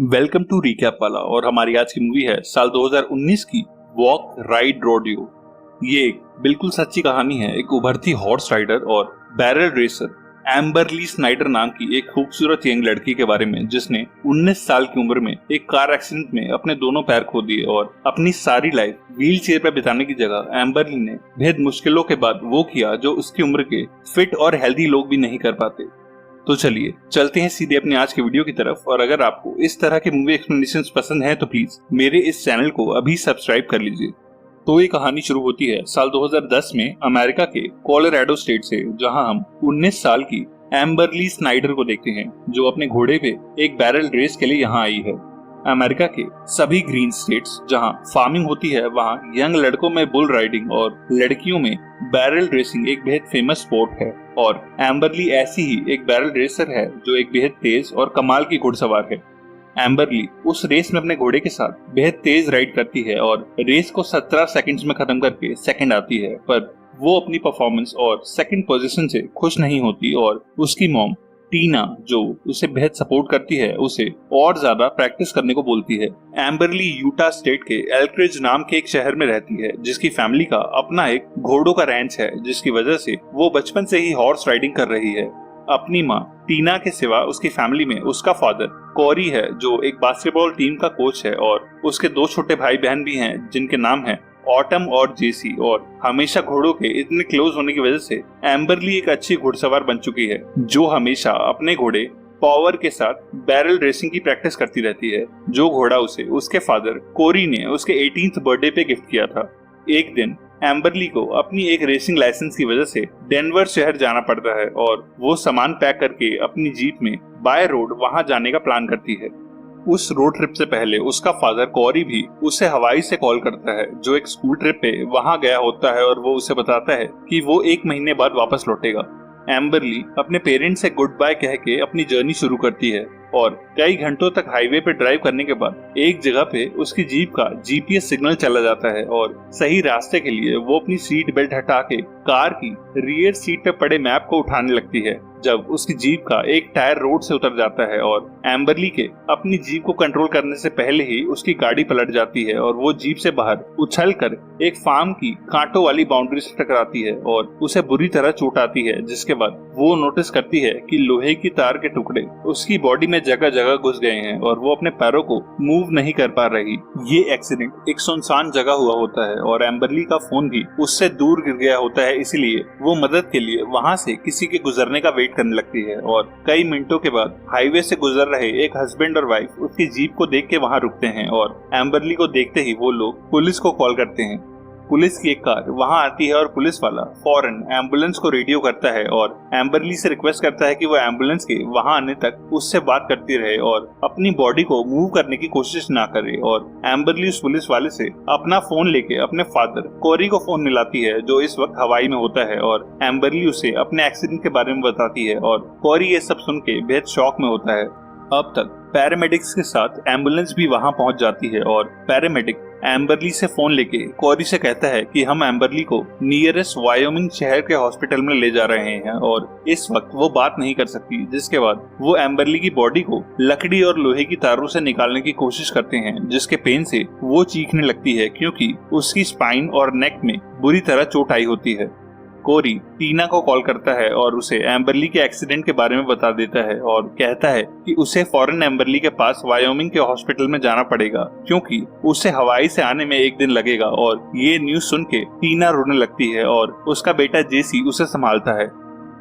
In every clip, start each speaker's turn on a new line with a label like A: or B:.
A: Welcome to recap वाला। और हमारी आज की मूवी है साल 2019 की वॉक राइड रोडियो। ये एक बिल्कुल सच्ची कहानी है एक उभरती हॉर्स राइडर और बैरल रेसर एम्बरली स्नाइडर नाम की एक खूबसूरत यंग लड़की के बारे में, जिसने 19 साल की उम्र में एक कार एक्सीडेंट में अपने दोनों पैर खो दिए और अपनी सारी लाइफ व्हील चेयर पर बिताने की जगह एम्बरली ने बेहद मुश्किलों के बाद वो किया जो उसकी उम्र के फिट और हेल्दी लोग भी नहीं कर पाते। तो चलिए चलते हैं सीधे अपने आज के वीडियो की तरफ। और अगर आपको इस तरह के मूवी एक्सप्लेनेशंस पसंद हैं तो प्लीज मेरे इस चैनल को अभी सब्सक्राइब कर लीजिए। तो ये कहानी शुरू होती है साल 2010 में अमेरिका के कोलोराडो स्टेट से, जहां हम 19 साल की एम्बरली स्नाइडर को देखते हैं जो अपने घोड़े पे एक बैरल रेस के लिए यहाँ आई है। अमेरिका के सभी ग्रीन स्टेट्स जहां फार्मिंग होती है, वहां यंग लड़कों में बुल राइडिंग और लड़कियों में बैरल रेसिंग एक बेहद फेमस स्पोर्ट है। और एम्बरली ऐसी ही एक बैरल रेसर है जो एक बेहद तेज और कमाल की घुड़सवार है। एम्बरली उस रेस में अपने घोड़े के साथ बेहद तेज राइड करती है और रेस को 17 सेकंड्स में खत्म करके सेकंड आती है, पर वो अपनी परफॉर्मेंस और सेकंड पोजीशन से खुश नहीं होती और उसकी मॉम टीना, जो उसे बेहद सपोर्ट करती है, उसे और ज्यादा प्रैक्टिस करने को बोलती है। एम्बरली यूटा स्टेट के एल्क्रिज नाम के एक शहर में रहती है जिसकी फैमिली का अपना एक घोड़ों का रैंच है, जिसकी वजह से वो बचपन से ही हॉर्स राइडिंग कर रही है। अपनी माँ टीना के सिवा उसकी फैमिली में उसका फादर कोरी है जो एक बास्केटबॉल टीम का कोच है, और उसके दो छोटे भाई बहन भी हैं जिनके नाम है ऑटम और जेसी। और हमेशा घोड़ों के इतने क्लोज होने की वजह से एम्बरली एक अच्छी घुड़सवार बन चुकी है जो हमेशा अपने घोड़े पावर के साथ बैरल रेसिंग की प्रैक्टिस करती रहती है, जो घोड़ा उसे उसके फादर कोरी ने उसके 18th बर्थडे पे गिफ्ट किया था। एक दिन एम्बरली को अपनी एक रेसिंग लाइसेंस की वजह से डेनवर शहर जाना पड़ता है और वो सामान पैक करके अपनी जीप में बाय रोड वहां जाने का प्लान करती है। उस रोड ट्रिप से पहले उसका फादर कोरी भी उसे हवाई से कॉल करता है, जो एक स्कूल ट्रिप पे वहां गया होता है, और वो उसे बताता है कि वो 1 महीने बाद वापस लौटेगा। एम्बरली अपने पेरेंट्स से गुड बाय कह के अपनी जर्नी शुरू करती है और कई घंटों तक हाईवे पे ड्राइव करने के बाद एक जगह पे उसकी जीप का जीपीएस सिग्नल चला जाता है और सही रास्ते के लिए वो अपनी सीट बेल्ट हटा के कार की रियर सीट पे पड़े मैप को उठाने लगती है, जब उसकी जीप का एक टायर रोड से उतर जाता है और एम्बरली के अपनी जीप को कंट्रोल करने से पहले ही उसकी गाड़ी पलट जाती है और वो जीप से बाहर उछलकर एक फार्म की कांटों वाली बाउंड्री से टकराती है और उसे बुरी तरह चोट आती है। जिसके बाद वो नोटिस करती है कि लोहे की तार के टुकड़े उसकी बॉडी में जगह जगह घुस गए हैं और वो अपने पैरों को मूव नहीं कर पा रही। ये एक्सीडेंट एक सुनसान जगह हुआ होता है और एम्बरली का फोन भी उससे दूर गिर गया होता है, इसीलिए वो मदद के लिए वहां से किसी के गुजरने का वेट करने लगती है। और कई मिनटों के बाद हाईवे से गुजर रहे एक हस्बैंड और वाइफ उसकी जीप को देख के वहां रुकते हैं और एम्बरली को देखते ही वो लोग पुलिस को कॉल करते हैं। पुलिस की एक कार वहां आती है और पुलिस वाला फौरन एम्बुलेंस को रेडियो करता है और एम्बरली से रिक्वेस्ट करता है कि वो एम्बुलेंस के वहां आने तक उससे बात करती रहे और अपनी बॉडी को मूव करने की कोशिश ना करे। और एम्बरली उस पुलिस वाले से अपना फोन लेके अपने फादर कोरी को फोन मिलाती है, जो इस वक्त हवाई में होता है, और एम्बरली उसे अपने एक्सीडेंट के बारे में बताती है और कोरी ये सब सुन के बेहद शॉक में होता है। अब तक पैरामेडिक्स के साथ एम्बुलेंस भी वहां पहुंच जाती है और पैरामेडिक एम्बरली से फोन लेके कोरी से कहता है कि हम एम्बरली को नियरेस्ट वायोमिंग शहर के हॉस्पिटल में ले जा रहे हैं और इस वक्त वो बात नहीं कर सकती। जिसके बाद वो एम्बरली की बॉडी को लकड़ी और लोहे की तारों से निकालने की कोशिश करते हैं, जिसके पेन से वो चीखने लगती है क्योंकि उसकी स्पाइन और नेक में बुरी तरह चोट आई होती है। कोरी टीना को कॉल करता है और उसे एम्बरली के एक्सीडेंट के बारे में बता देता है और कहता है कि उसे फौरन एम्बरली के पास वायोमिंग के हॉस्पिटल में जाना पड़ेगा क्योंकि उसे हवाई से आने में 1 दिन लगेगा। और ये न्यूज सुन के टीना रोने लगती है और उसका बेटा जेसी उसे संभालता है।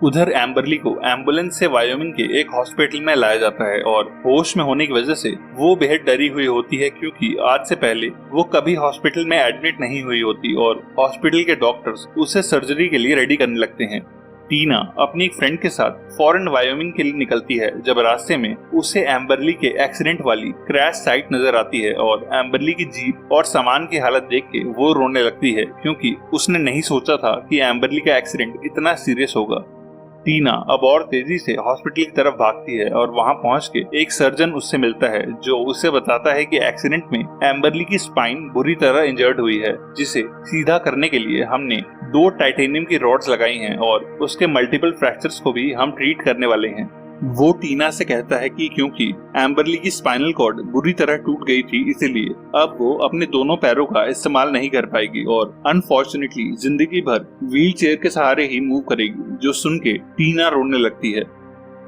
A: उधर एम्बरली को एम्बुलेंस से वायोमिंग के एक हॉस्पिटल में लाया जाता है और होश में होने की वजह से वो बेहद डरी हुई होती है क्योंकि आज से पहले वो कभी हॉस्पिटल में एडमिट नहीं हुई होती और हॉस्पिटल के डॉक्टर्स उसे सर्जरी के लिए रेडी करने लगते हैं। टीना अपनी एक फ्रेंड के साथ फॉरेन वायोमिंग के लिए निकलती है, जब रास्ते में उसे एम्बरली के एक्सीडेंट वाली क्रैश साइट नजर आती है और एम्बरली की जीप और सामान की हालत देख के वो रोने लगती है क्योंकि उसने नहीं सोचा था कि एम्बरली का एक्सीडेंट इतना सीरियस होगा। टीना अब और तेजी से हॉस्पिटल की तरफ भागती है और वहां पहुंच के एक सर्जन उससे मिलता है, जो उसे बताता है कि एक्सीडेंट में एम्बरली की स्पाइन बुरी तरह इंजर्ड हुई है, जिसे सीधा करने के लिए हमने 2 टाइटेनियम की रॉड्स लगाई हैं और उसके मल्टीपल फ्रैक्चर्स को भी हम ट्रीट करने वाले हैं। वो टीना से कहता है कि क्योंकि एम्बरली की स्पाइनल कॉर्ड बुरी तरह टूट गई थी, इसीलिए अब वो अपने दोनों पैरों का इस्तेमाल नहीं कर पाएगी और अनफॉर्चुनेटली जिंदगी भर व्हील चेयर के सहारे ही मूव करेगी। जो सुन के टीना रोने लगती है।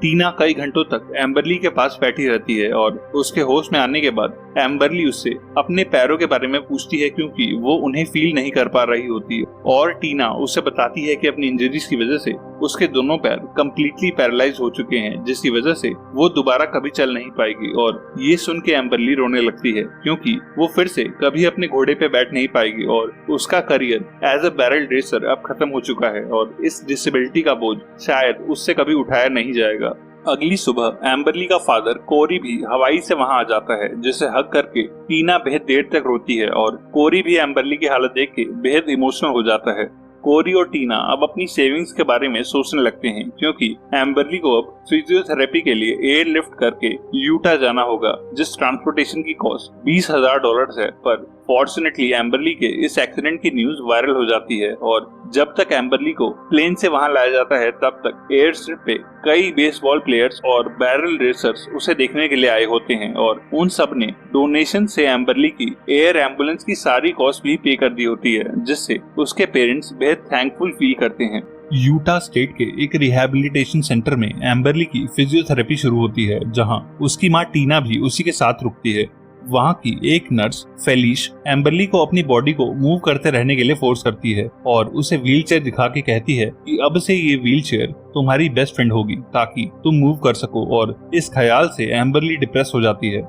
A: टीना कई घंटों तक एम्बरली के पास बैठी रहती है और उसके होश में आने के बाद एम्बरली उससे अपने पैरों के बारे में पूछती है, क्योंकि वो उन्हें फील नहीं कर पा रही होती है। और टीना उसे बताती है कि अपनी इंजरीज की वजह से उसके दोनों पैर कंप्लीटली पैरालाइज हो चुके हैं, जिसकी वजह से वो दोबारा कभी चल नहीं पाएगी। और ये सुन के एम्बरली रोने लगती है, क्योंकि वो फिर से कभी अपने घोड़े पे बैठ नहीं पाएगी और उसका career as a barrel racer अब खत्म हो चुका है और इस डिसेबिलिटी का बोझ शायद उससे कभी उठाया नहीं जाएगा। अगली सुबह एम्बरली का फादर कोरी भी हवाई से वहां आ जाता है, जिसे हग करके टीना बेहद देर तक रोती है और कोरी भी एम्बरली की हालत देख के बेहद इमोशनल हो जाता है। कोरी और टीना अब अपनी सेविंग्स के बारे में सोचने लगते हैं, क्योंकि एम्बरली को अब फिजियोथेरेपी के लिए एयरलिफ्ट करके यूटा जाना होगा, जिस ट्रांसपोर्टेशन की कॉस्ट $20,000 है। पर फॉर्चुनेटली एम्बरली के इस एक्सीडेंट की न्यूज वायरल हो जाती है और जब तक एम्बरली को प्लेन से वहां लाया जाता है, तब तक एयर स्ट्रिप पे कई बेसबॉल प्लेयर्स और बैरल रेसर्स उसे देखने के लिए आए होते हैं और उन सब ने डोनेशन से एम्बरली की एयर एम्बुलेंस की सारी कॉस्ट भी पे कर दी होती है, जिससे उसके पेरेंट्स बेहद थैंकफुल फील करते हैं। यूटा स्टेट के एक रिहैबिलिटेशन सेंटर में एम्बरली की फिजियोथेरेपी शुरू होती है, जहां उसकी मां टीना भी उसी के साथ रुकती है। वहाँ की एक नर्स फेलिश एम्बरली को अपनी बॉडी को मूव करते रहने के लिए फोर्स करती है और उसे व्हील चेयर दिखा के कहती है कि अब से ये व्हील चेयर तुम्हारी बेस्ट फ्रेंड होगी, ताकि तुम मूव कर सको। और इस ख्याल से एम्बरली डिप्रेस हो जाती है।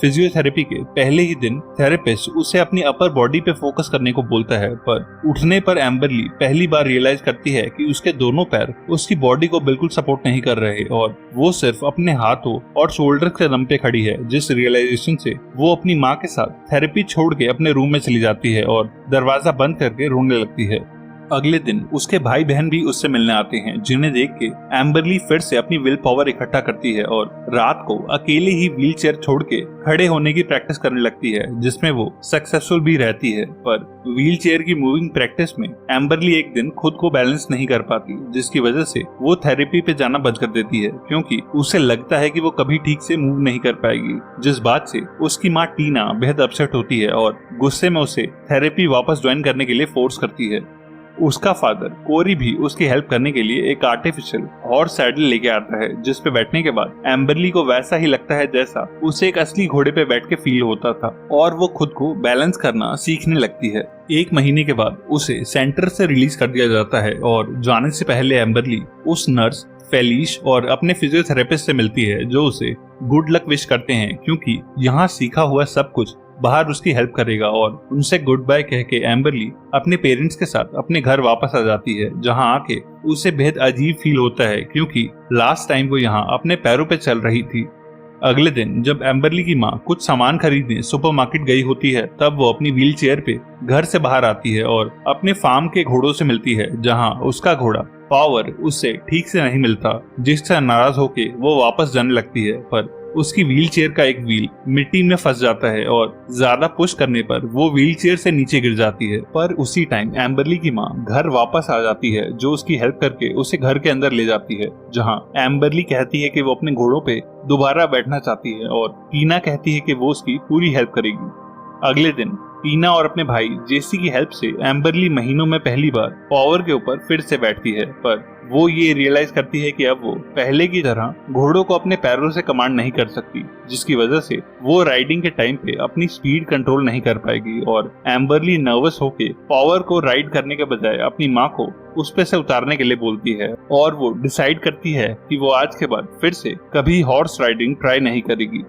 A: फिजियोथेरेपी के पहले ही दिन थेरेपिस्ट उसे अपनी अपर बॉडी पे फोकस करने को बोलता है, पर उठने पर एम्बरली पहली बार रियलाइज करती है कि उसके दोनों पैर उसकी बॉडी को बिल्कुल सपोर्ट नहीं कर रहे और वो सिर्फ अपने हाथों और शोल्डर के दम पे खड़ी है। जिस रियलाइजेशन से वो अपनी माँ के साथ थेरेपी छोड़ के अपने रूम में चली जाती है और दरवाजा बंद करके रोने लगती है। अगले दिन उसके भाई बहन भी उससे मिलने आते हैं, जिन्हें देख के एम्बरली फिर से अपनी विल पावर इकट्ठा करती है और रात को अकेले ही व्हील चेयर छोड़ के खड़े होने की प्रैक्टिस करने लगती है, जिसमें वो सक्सेसफुल भी रहती है। पर व्हील चेयर की मूविंग प्रैक्टिस में एम्बरली एक दिन खुद को बैलेंस नहीं कर पाती, जिसकी वजह से वो थेरेपी पे जाना बंद कर देती है, क्योंकि उसे लगता है कि वो कभी ठीक से मूव नहीं कर पाएगी। जिस बात से उसकी माँ टीना बेहद अपसेट होती है और गुस्से में उसे थेरेपी वापस ज्वाइन करने के लिए फोर्स करती है। उसका फादर कोरी भी उसकी हेल्प करने के लिए एक आर्टिफिशियल हॉर्स सैडल लेके आता है, जिस पे बैठने के बाद एम्बरली को वैसा ही लगता है जैसा उसे एक असली घोड़े पे बैठ के फील होता था और वो खुद को बैलेंस करना सीखने लगती है। 1 महीने के बाद उसे सेंटर से रिलीज कर दिया जाता है और जाने से पहले एम्बरली उस नर्स फेलिश और अपने फिजियोथेरेपिस्ट से मिलती है, जो उसे गुड लक विश करते हैं, क्योंकि यहाँ सीखा हुआ सब कुछ बाहर उसकी हेल्प करेगा। और उनसे गुड बाय कह के एम्बरली अपने पेरेंट्स के साथ अपने घर वापस आ जाती है, जहां आके उसे बेहद अजीब फील होता है, क्योंकि लास्ट टाइम वो यहाँ अपने पैरों पे चल रही थी। अगले दिन जब एम्बरली की माँ कुछ सामान खरीदने सुपरमार्केट गई होती है, तब वो अपनी व्हील चेयर पे घर से बाहर आती है और अपने फार्म के घोड़ों से मिलती है, जहाँ उसका घोड़ा पावर उससे ठीक से नहीं मिलता, जिससे नाराज होके वो वापस जाने लगती है। पर उसकी व्हील चेयर का एक व्हील मिट्टी में फंस जाता है और ज्यादा पुश करने पर वो व्हील चेयर से नीचे गिर जाती है। पर उसी टाइम एम्बरली की माँ घर वापस आ जाती है, जो उसकी हेल्प करके उसे घर के अंदर ले जाती है, जहाँ एम्बरली कहती है कि वो अपने घोड़ों पे दोबारा बैठना चाहती है और टीना कहती है कि वो उसकी पूरी हेल्प करेगी। अगले दिन टीना और अपने भाई जेसी की हेल्प से एम्बरली महीनों में पहली बार पावर के ऊपर फिर से बैठती है, पर वो ये रियलाइज करती है कि अब वो पहले की तरह घोड़ों को अपने पैरों से कमांड नहीं कर सकती, जिसकी वजह से वो राइडिंग के टाइम पे अपनी स्पीड कंट्रोल नहीं कर पाएगी। और एम्बरली नर्वस होके पावर को राइड करने के बजाय अपनी माँ को उस पे से उतारने के लिए बोलती है और वो डिसाइड करती है कि वो आज के बाद फिर से कभी हॉर्स राइडिंग ट्राई नहीं करेगी।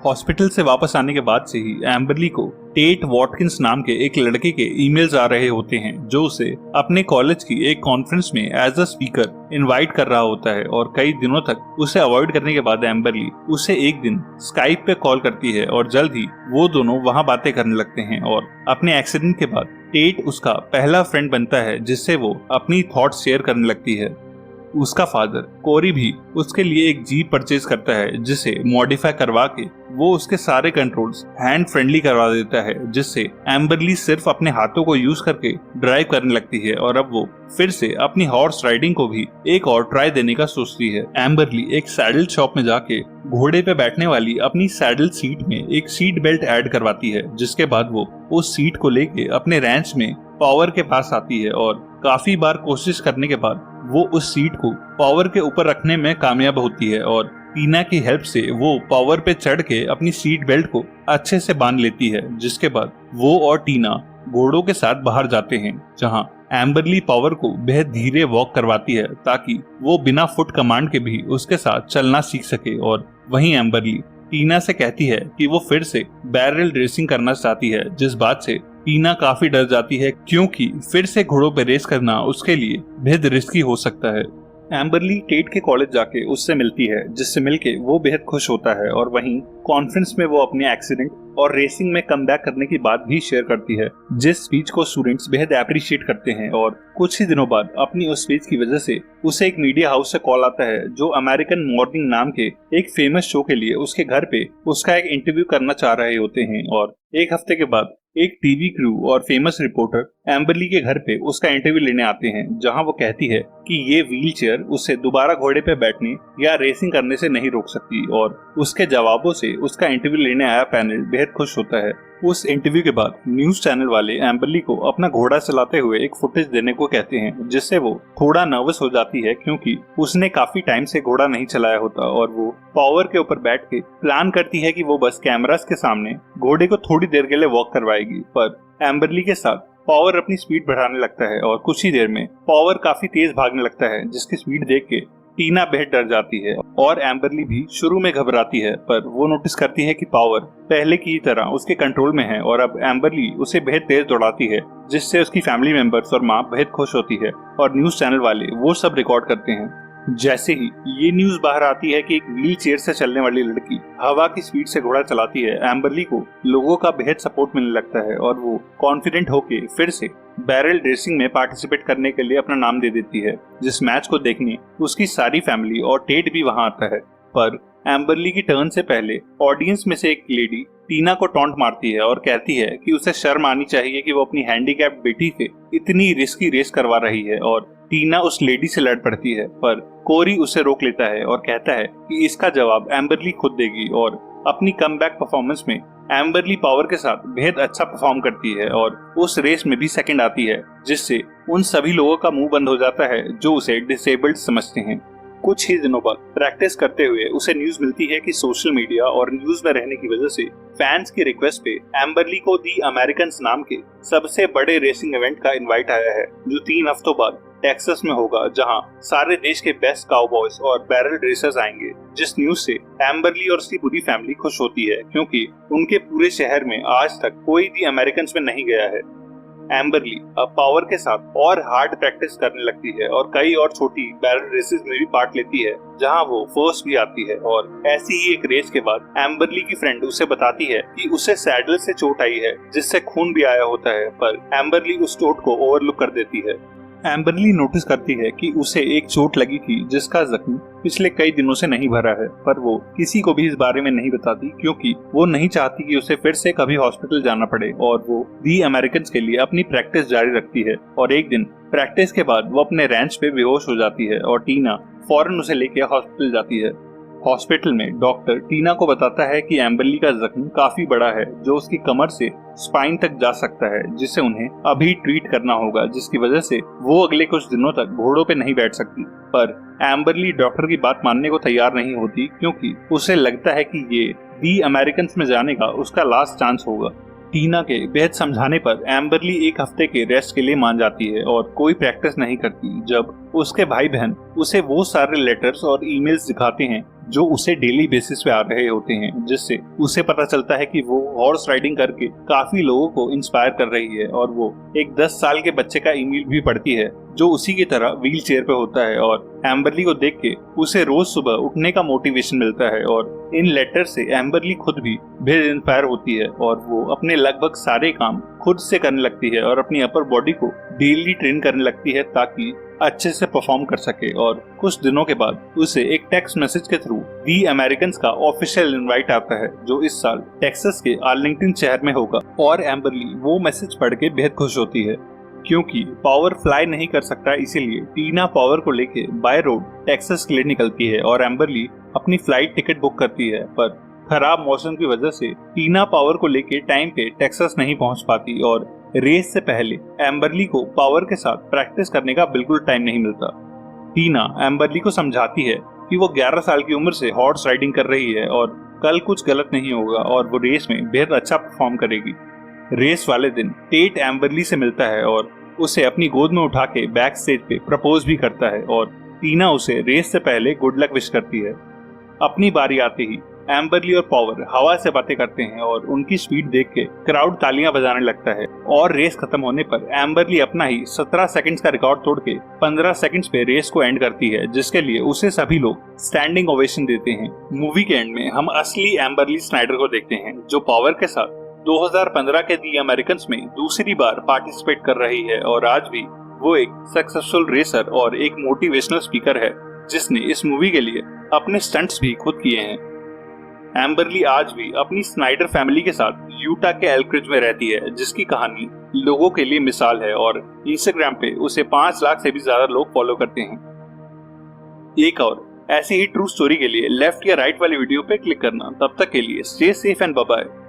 A: हॉस्पिटल से वापस आने के बाद से ही एम्बरली को टेट वॉटकिंस नाम के एक लड़के के ईमेल्स आ रहे होते हैं, जो उसे अपने कॉलेज की एक कॉन्फ्रेंस में एज अ स्पीकर इनवाइट कर रहा होता है। और कई दिनों तक उसे अवॉइड करने के बाद एम्बरली उसे एक दिन स्काइप पे कॉल करती है और जल्द ही वो दोनों वहां बातें करने लगते हैं। और अपने एक्सीडेंट के बाद टेट उसका पहला फ्रेंड बनता है, जिससे वो अपनी थॉट्स शेयर करने लगती है। उसका फादर कोरी भी उसके लिए एक जीप परचेज करता है जिसे मॉडिफाई करवा के वो उसके सारे कंट्रोल्स हैंड फ्रेंडली करवा देता है, जिससे एम्बरली सिर्फ अपने हाथों को यूज करके ड्राइव करने लगती है और अब वो फिर से अपनी हॉर्स राइडिंग को भी एक और ट्राई देने का सोचती है। एम्बरली एक सैडल शॉप में जाके घोड़े पे बैठने वाली अपनी सैडल सीट में एक सीट बेल्ट ऐड करवाती है, जिसके बाद वो उस सीट को लेके अपने रैंच में पावर के पास आती है और काफी बार कोशिश करने के बाद वो उस सीट को पावर के ऊपर रखने में कामयाब होती है और टीना की हेल्प से वो पावर पे चढ़ के अपनी सीट बेल्ट को अच्छे से बांध लेती है, जिसके बाद वो और टीना घोड़ों के साथ बाहर जाते हैं, जहां एम्बरली पावर को बेहद धीरे वॉक करवाती है ताकि वो बिना फुट कमांड के भी उसके साथ चलना सीख सके। और वहीं एम्बरली टीना से कहती है कि वो फिर से बैरल रेसिंग करना चाहती है, जिस बात से टीना काफी डर जाती है क्योंकि फिर से घोड़ों पे रेस करना उसके लिए बेहद रिस्की हो सकता है। एम्बरली टेट के कॉलेज जाके उससे मिलती है, जिससे मिलके वो बेहद खुश होता है और वहीं कॉन्फ्रेंस में वो अपने एक्सीडेंट और रेसिंग में कमबैक करने की बात भी शेयर करती है, जिस स्पीच को स्टूडेंट्स बेहद एप्रिशिएट करते हैं। और कुछ ही दिनों बाद अपनी उस स्पीच की वजह से उसे एक मीडिया हाउस से कॉल आता है जो अमेरिकन मॉर्निंग नाम के एक फेमस शो के लिए उसके घर पे उसका एक इंटरव्यू करना चाह रहे होते हैं। और एक हफ्ते के बाद एक टीवी क्रू और फेमस रिपोर्टर एम्बरली के घर पे उसका इंटरव्यू लेने आते हैं, जहां वो कहती है कि ये व्हील चेयर उसे दोबारा घोड़े पे बैठने या रेसिंग करने से नहीं रोक सकती। और उसके जवाबों से उसका इंटरव्यू लेने आया पैनल बेहद खुश होता है। उस इंटरव्यू के बाद न्यूज चैनल वाले एम्बरली को अपना घोड़ा चलाते हुए एक फुटेज देने को कहते हैं, जिससे वो थोड़ा नर्वस हो जाती है क्योंकि उसने काफी टाइम से घोड़ा नहीं चलाया होता और वो पावर के ऊपर बैठ के प्लान करती है कि वो बस कैमरास के सामने घोड़े को थोड़ी देर के लिए वॉक करवाएगी। पर एम्बरली के साथ पावर अपनी स्पीड बढ़ाने लगता है और कुछ ही देर में पावर काफी तेज भागने लगता है, जिसकी स्पीड देख के टीना बेहद डर जाती है और एम्बरली भी शुरू में घबराती है, पर वो नोटिस करती है कि पावर पहले की तरह उसके कंट्रोल में है और अब एम्बरली उसे बेहद तेज दौड़ाती है, जिससे उसकी फैमिली मेंबर्स और माँ बेहद खुश होती है और न्यूज चैनल वाले वो सब रिकॉर्ड करते हैं। जैसे ही ये न्यूज बाहर आती है कि एक व्हील चेयर से चलने वाली लड़की हवा की स्पीड से घोड़ा चलाती है, एम्बरली को लोगों का बेहद सपोर्ट मिलने लगता है और वो कॉन्फिडेंट होके फिर से बैरल रेसिंग में पार्टिसिपेट करने के लिए अपना नाम दे देती है, जिस मैच को देखने उसकी सारी फैमिली और टेट भी वहां आता है। पर एम्बरली की टर्न से पहले ऑडियंस में से एक लेडी टीना को टॉन्ट मारती है और कहती है कि उसे शर्म आनी चाहिए कि वो अपनी हैंडीकैप्ड बेटी से इतनी रिस्की रेस करवा रही है। और टीना उस लेडी से लड़ पड़ती है, पर कोरी उसे रोक लेता है और कहता है कि इसका जवाब एम्बरली खुद देगी। और अपनी कमबैक परफॉर्मेंस में एम्बरली पावर के साथ बेहद अच्छा परफॉर्म करती है और उस रेस में भी सेकंड आती है, जिससे उन सभी लोगों का मुंह बंद हो जाता है जो उसे डिसेबल्ड समझते हैं। कुछ ही दिनों बाद प्रैक्टिस करते हुए उसे न्यूज मिलती है कि सोशल मीडिया और न्यूज में रहने की वजह से फैंस की रिक्वेस्ट पे एम्बरली को दी अमेरिकन्स नाम के सबसे बड़े रेसिंग इवेंट का इनवाइट आया है, जो 3 हफ्तों बाद टेक्सास में होगा, जहां सारे देश के बेस्ट काउबॉयज और बैरल रेसर्स आएंगे। जिस न्यूज से एम्बरली और उसकी पूरी फैमिली खुश होती है क्योंकि उनके पूरे शहर में आज तक कोई भी अमेरिकन्स में नहीं गया है। एम्बरली अब पावर के साथ और हार्ड प्रैक्टिस करने लगती है और कई और छोटी बैरल रेसेस में भी पार्ट लेती है, जहां वो फर्स्ट भी आती है। और ऐसी ही एक रेस के बाद एम्बरली की फ्रेंड उसे बताती है कि उसे सैडल से चोट आई है, जिससे खून भी आया होता है, पर एम्बरली उस चोट को ओवरलुक कर देती है। एम्बरली नोटिस करती है कि उसे एक चोट लगी थी जिसका जख्म पिछले कई दिनों से नहीं भरा है, पर वो किसी को भी इस बारे में नहीं बताती क्योंकि वो नहीं चाहती कि उसे फिर से कभी हॉस्पिटल जाना पड़े। और वो दी अमेरिकन्स के लिए अपनी प्रैक्टिस जारी रखती है और एक दिन प्रैक्टिस के बाद वो अपने रैंच पे बेहोश हो जाती है और टीना फौरन उसे लेके हॉस्पिटल जाती है। हॉस्पिटल में डॉक्टर टीना को बताता है कि एम्बरली का जख्म काफी बड़ा है, जो उसकी कमर से स्पाइन तक जा सकता है, जिसे उन्हें अभी ट्रीट करना होगा, जिसकी वजह से वो अगले कुछ दिनों तक घोड़ों पे नहीं बैठ सकती। पर एम्बरली डॉक्टर की बात मानने को तैयार नहीं होती क्योंकि उसे लगता है कि ये दी अमेरिकन्स में जाने का उसका लास्ट चांस होगा। टीना के बेहद समझाने पर एम्बरली एक हफ्ते के रेस्ट के लिए मान जाती है और कोई प्रैक्टिस नहीं करती। जब उसके भाई बहन उसे वो सारे लेटर्स और ईमेल्स दिखाते हैं जो उसे डेली बेसिस पे आ रहे होते हैं, जिससे उसे पता चलता है कि वो हॉर्स राइडिंग करके काफी लोगों को इंस्पायर कर रही है। और वो एक 10 साल के बच्चे का ईमेल भी पढ़ती है जो उसी की तरह व्हील चेयर पे होता है और एम्बरली को देख के उसे रोज सुबह उठने का मोटिवेशन मिलता है। और इन लेटर से एम्बरली खुद भी बेहद इंस्पायर होती है और वो अपने लगभग सारे काम खुद से करने लगती है और अपनी अपर बॉडी को डेली ट्रेन करने लगती है ताकि अच्छे से परफॉर्म कर सके। और कुछ दिनों के बाद उसे एक टेक्स्ट मैसेज के थ्रू दी अमेरिकन्स का ऑफिशियल इनवाइट आता है जो इस साल टेक्सास के आर्लिंगटन शहर में होगा। और एम्बरली वो मैसेज पढ़ के बेहद खुश होती है क्योंकि पावर फ्लाई नहीं कर सकता, इसीलिए टीना पावर को लेके बाय रोड टेक्सास के लिए निकलती है और एम्बरली अपनी फ्लाइट टिकट बुक करती है। पर खराब मौसम की वजह से टीना पावर को लेके टाइम पे टेक्सास नहीं पहुंच पाती और रेस से पहले एम्बरली को पावर के साथ प्रैक्टिस करने का बिल्कुल टाइम नहीं मिलता। टीना एम्बरली को समझाती है कि वो 11 साल की उम्र से हॉर्स राइडिंग कर रही है और कल कुछ गलत नहीं होगा और वो रेस में बेहद अच्छा परफॉर्म करेगी। रेस वाले दिन टेट एम्बरली से मिलता है और उसे अपनी गोद में उठा के बैक स्टेज पे प्रपोज भी करता है और टीना उसे रेस से पहले गुड लक विश करती है। अपनी बारी आते ही एम्बरली और पावर हवा से बातें करते हैं और उनकी स्पीड देख के क्राउड तालियां बजाने लगता है। और रेस खत्म होने पर एम्बरली अपना ही 17 सेकंड्स का रिकॉर्ड तोड़ के 15 सेकंड्स पे रेस को एंड करती है, जिसके लिए उसे सभी लोग स्टैंडिंग ओवेशन देते हैं। मूवी के एंड में हम असली एम्बरली स्नाइडर को देखते हैं जो पावर के साथ 2015 के दी अमेरिकन्स में दूसरी बार पार्टिसिपेट कर रही है और आज भी वो एक सक्सेसफुल रेसर और एक मोटिवेशनल स्पीकर है जिसने इस मूवी के लिए अपने स्टंट्स भी खुद किए हैं। एम्बरली आज भी अपनी स्नाइडर फैमिली के साथ यूटा के एल्क्रिज में रहती है, जिसकी कहानी लोगों के लिए मिसाल है और इंस्टाग्राम पे उसे 5 लाख से भी ज्यादा लोग फॉलो करते हैं। एक और ऐसी ही ट्रू स्टोरी के लिए लेफ्ट या राइट वाली वीडियो पे क्लिक करना। तब तक के लिए stay safe and bye bye.